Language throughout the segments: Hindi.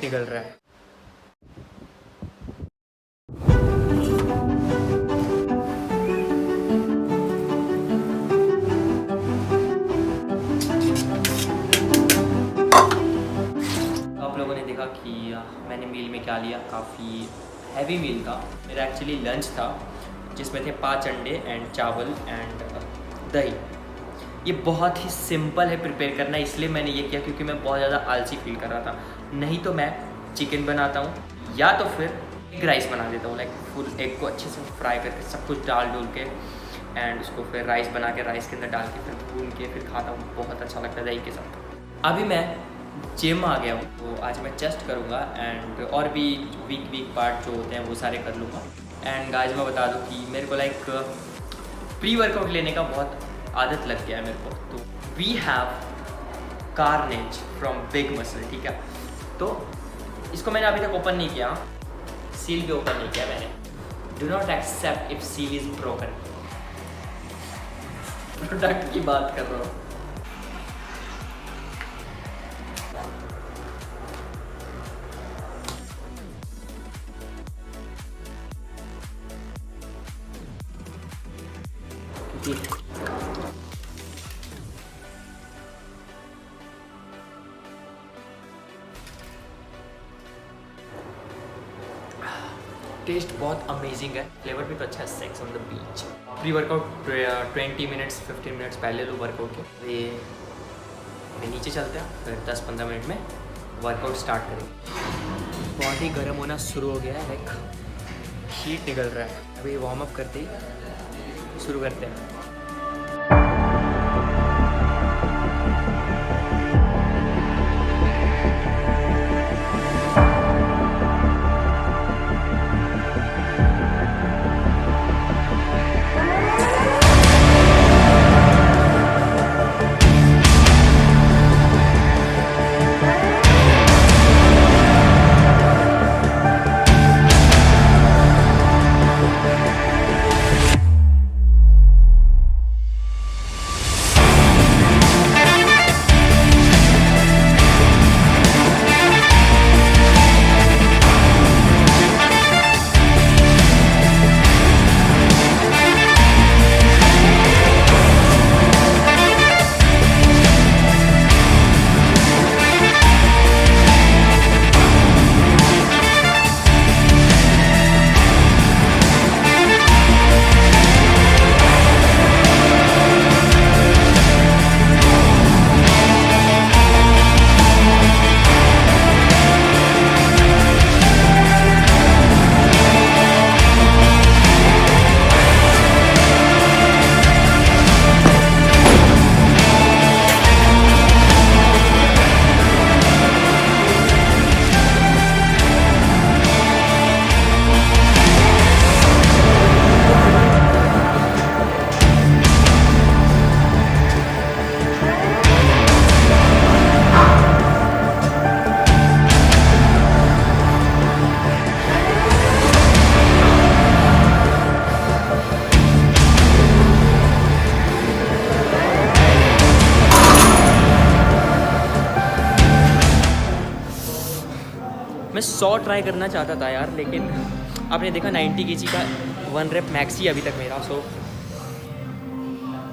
निकल रहा है। आप लोगों ने देखा कि मैंने मील में क्या लिया, काफ़ी हैवी मील था मेरा। एक्चुअली लंच था जिसमें थे 5 अंडे एंड चावल एंड दही। ये बहुत ही सिंपल है प्रिपेयर करना, इसलिए मैंने ये किया क्योंकि मैं बहुत ज़्यादा आलसी फील कर रहा था। नहीं तो मैं चिकन बनाता हूँ या तो फिर एग राइस बना देता हूँ, लाइक फुल एग को अच्छे से फ्राई करके सब कुछ डाल डूल के एंड उसको फिर राइस बना के राइस के अंदर डाल के फिर भून के फिर खाता हूँ। बहुत अच्छा लगता है दही के साथ। अभी मैं जिम आ गया हूँ तो आज मैं चेस्ट करूँगा एंड और भी वीक पार्ट जो होते हैं वो सारे कर लूँगा। एंड गाइस मैं बता दूँ कि मेरे को लाइक प्री वर्कआउट लेने का बहुत आदत लग गया है मेरे को। तो we have carnage from Big Muscle, ठीक है। तो इसको मैंने अभी तक ओपन नहीं किया, सील भी ओपन नहीं किया मैंने। Do not accept if seal is broken. Product की बात कर रहा हूँ। टेस्ट बहुत अमेजिंग है, फ्लेवर भी तो अच्छा है। Sex on the beach pre workout 20 minutes 15 minutes पहले लो वर्कआउट के। ये अभी नीचे चलते हैं, फिर 10-15 मिनट में वर्कआउट स्टार्ट करेंगे। बॉडी गर्म होना शुरू हो गया है, लाइक हीट निकल रहा है। अभी वार्म अप करते ही शुरू करते हैं। मैं 100 ट्राई करना चाहता था यार, लेकिन आपने देखा 90 kg का 1 रेप मैक्स ही अभी तक मेरा। सो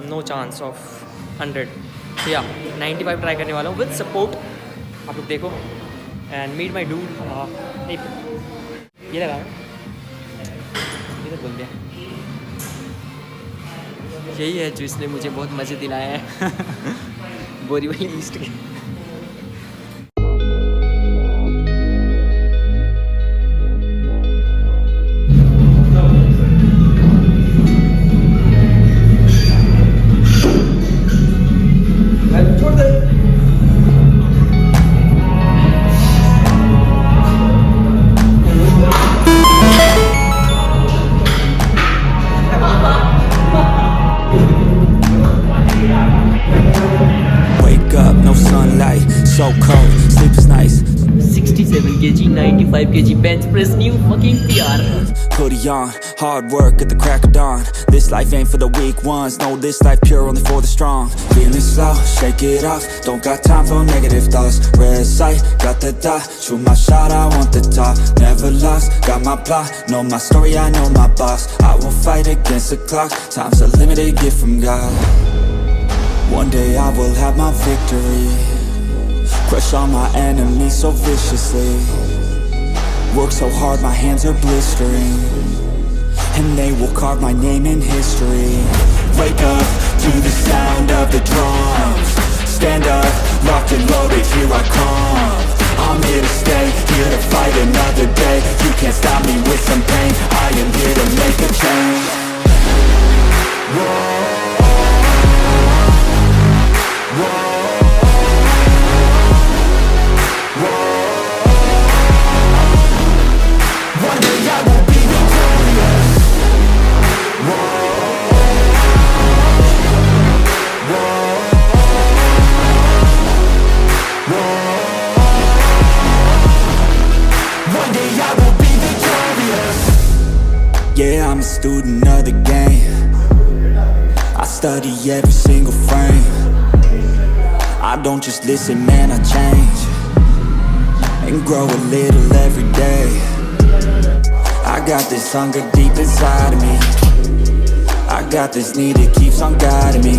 नो चांस ऑफ 100 या 95 ट्राई करने वाला हूँ विद सपोर्ट। आप लोग देखो एंड मीट माई डूड। ये लगा ये तो बोल दिया, यही है जो इसने मुझे बहुत मज़े दिलाया है बोरीवली ईस्ट के। Wake up, no sun 95 kg bench press, new fucking PR. Hoodie on, hard work at the crack of dawn. This life ain't for the weak ones. No, this life pure only for the strong. Feeling slow, shake it off. Don't got time for negative thoughts. Red sight, got the dot. Shoot my shot, I want the top. Never lost, got my plot. Know my story, I know my boss. I won't fight against the clock. Time's a limited gift from God. One day I will have my victory. Crush all my enemies so viciously. Work so hard, my hands are blistering, and they will carve my name in history. Wake up to the sound of the drums. Stand up, locked and loaded, here I come. I'm here to stay, here to fight another day. You can't stop me with some pain. I am here to make a change. Whoa. Yeah, I'm a student of the game. I study every single frame. I don't just listen, man, I change and grow a little every day. I got this hunger deep inside of me. I got this need that keeps on guiding me.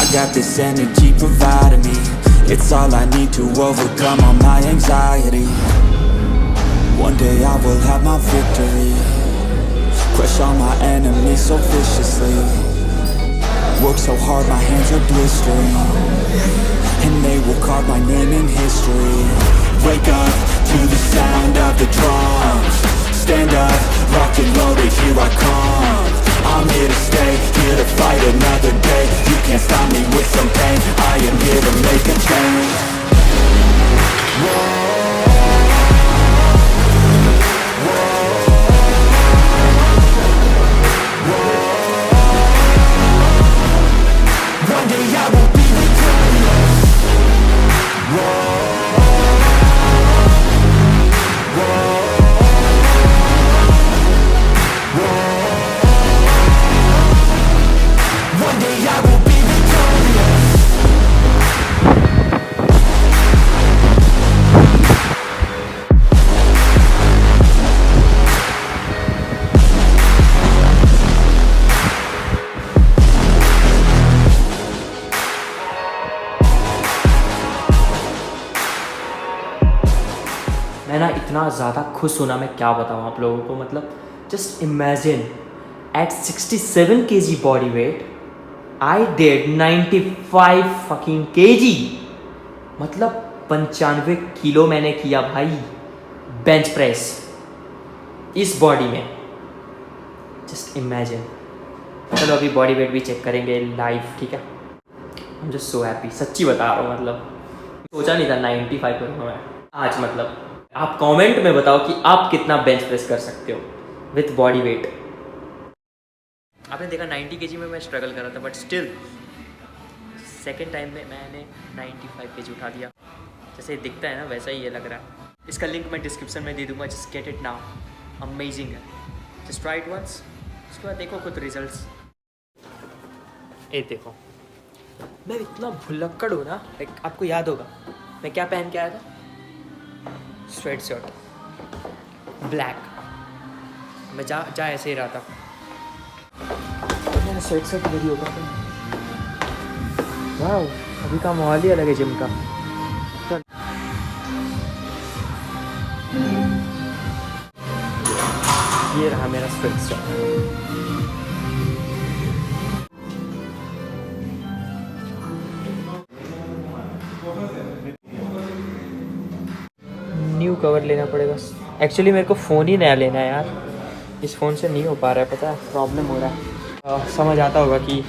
I got this energy providing me. It's all I need to overcome all my anxiety. One day I will have my victory. Crush all my enemies so viciously. Work so hard, my hands are blistering, and they will carve my name in history. Wake up to the sound of the drums. Stand up, locked and loaded, here I come. I'm here to stay, here to fight another day. You can't stop me with some pain. I am here to make a change. Whoa. मैं ना इतना ज़्यादा खुश हूँ ना, मैं क्या बताऊँ आप लोगों को। मतलब just imagine at 67 kg body weight I did 95 fucking kg। मतलब 95 किलो मैंने किया भाई बेंच प्रेस इस बॉडी में। Just imagine. चलो अभी बॉडी वेट भी चेक करेंगे लाइव, ठीक है। I am just so happy, सच्ची बता रहा हूँ। मतलब सोचा नहीं था 95 करूँगा मैं आज। मतलब आप कमेंट में बताओ कि आप कितना बेंच प्रेस कर सकते हो विथ बॉडी वेट। आपने देखा 90 kg में मैं स्ट्रगल कर रहा था, बट स्टिल सेकेंड टाइम में मैंने 95 kg उठा दिया। जैसे दिखता है ना वैसा ही ये लग रहा है। इसका लिंक मैं डिस्क्रिप्शन में दे दूंगा, just get it now. Amazing है, जस्ट ट्राई इट वंस। उसके बाद देखो खुद रिजल्ट्स। ये देखो मैं इतना भुलक्कड़ हूँ ना। आपको याद होगा मैं क्या पहन के आया था? Sweat shirt black. मैं जा ऐसे ही रहा था। मैंने स्वेट शर्ट रेडी होगा। वाह, अभी का माहौल ही अलग है जिम का। ये रहा मेरा स्वेट शर्ट। न्यू कवर लेना पड़ेगा। एक्चुअली मेरे को फ़ोन ही नया लेना है यार। इस फ़ोन से नहीं हो पा रहा है, पता है प्रॉब्लम हो रहा है। समझ आता होगा कि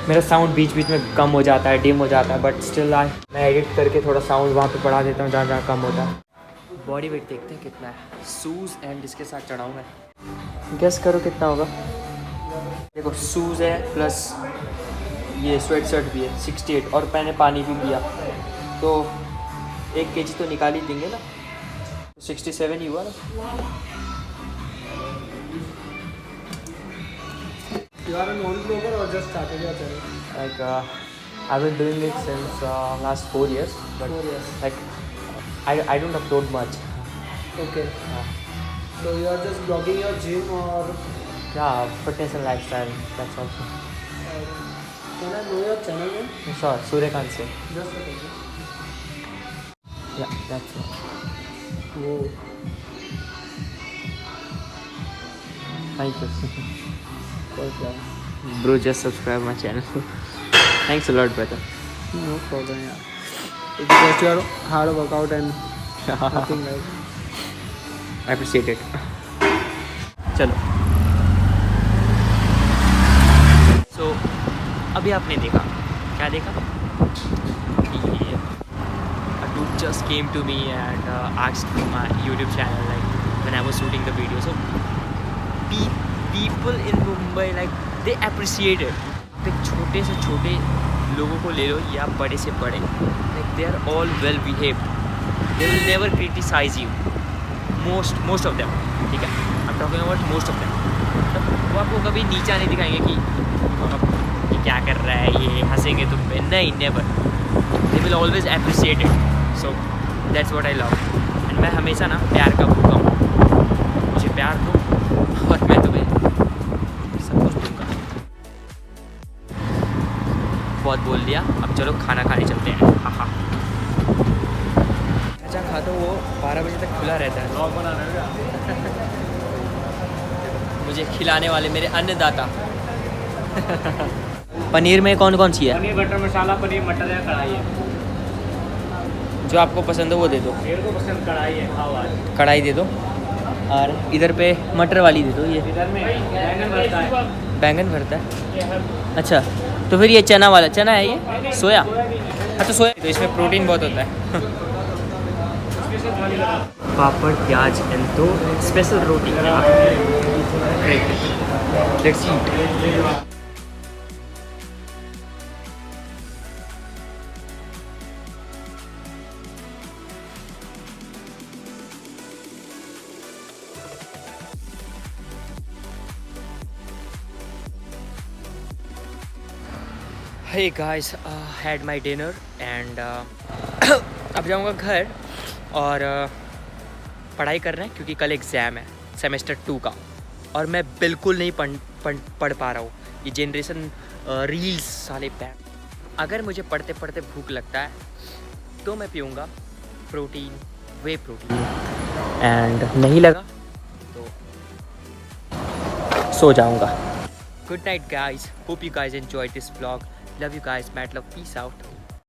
मेरा साउंड बीच बीच में कम हो जाता है, डिम हो जाता है, बट स्टिल मैं एडिट करके थोड़ा साउंड वहाँ पे बढ़ा देता हूँ जहाँ जहाँ कम होता है। बॉडी वेट देखते हैं कितना है। शूज़ एंड इसके साथ चढ़ाऊँ मैं। गेस करो कितना होगा। देखो शूज़ है प्लस ये स्वेट शर्ट भी है 68, और मैंने पानी भी पिया, तो 1 kg तो निकाल ही देंगे ना। 67 you are? You are a known vlogger or just started your channel? Like I've been doing it since last 4 years, but 4 years. like I don't upload much. Okay. So you are just vlogging your gym or? Yeah, fitness and lifestyle. That's also. Can I know your channel name? Sure, Suryakant Singh. Just a second. Yeah, that's it. Whoa. Thank you. Bro, just subscribe my channel. Thanks a lot, brother. No problem, yeah. It's just your hard workout and nothing else. I appreciate it. चलो. So, अभी आपने देखा, क्या देखा? A dude just came to me and asked for my YouTube channel, like when I was shooting the video. So, people in Mumbai, like they appreciate it. एक छोटे से छोटे लोगों को ले लो या बड़े से बड़े, like they are all well behaved. They will never criticize you. Most of them, ठीक है? I'm talking about most of them. तो वो आपको कभी नीचा नहीं दिखाएंगे कि ये क्या कर रहा है, ये हंसेंगे तुम पे, नहीं, never. They will always appreciate it. So that's what I love. And मैं हमेशा ना प्यार का भूखा हूँ. मुझे प्यार दो और मैं तुम्हें सब कुछ दूँगा. बहुत बोल दिया, अब चलो खाना खाने चलते हैं. हाँ. अच्छा खाता वो 12 बजे तक खुला रहता है. मुझे खिलाने वाले मेरे अन्नदाता. पनीर में कौन कौन सी है? पनीर बटर मसाला, पनीर मटर है, कढ़ाई है. जो आपको पसंद हो वो दे दो. मेरे को पसंद कढ़ाई है. खाओ आज. कढ़ाई दे दो और इधर पे मटर वाली दे दो. ये इधर में बैंगन भरता है. बैंगन भरता है. अच्छा, तो फिर ये चना वाला, चना है ये सोया? हाँ तो सोया, तो इसमें प्रोटीन बहुत होता है. पापड़, प्याज and 2 special roti. Great. Let's eat. Hey guys, had my dinner and अब जाऊँगा घर और पढ़ाई करना है क्योंकि कल एग्ज़ाम है सेमेस्टर 2 का और मैं बिल्कुल नहीं पढ़ पा रहा हूँ. ये जनरेशन रील्स साले पैक. अगर मुझे पढ़ते पढ़ते भूख लगता है तो मैं पीऊँगा प्रोटीन, वे प्रोटीन, एंड नहीं लगा तो सो जाऊँगा. Good night guys, hope you guys enjoyed this vlog. Love you guys, mad love, peace out.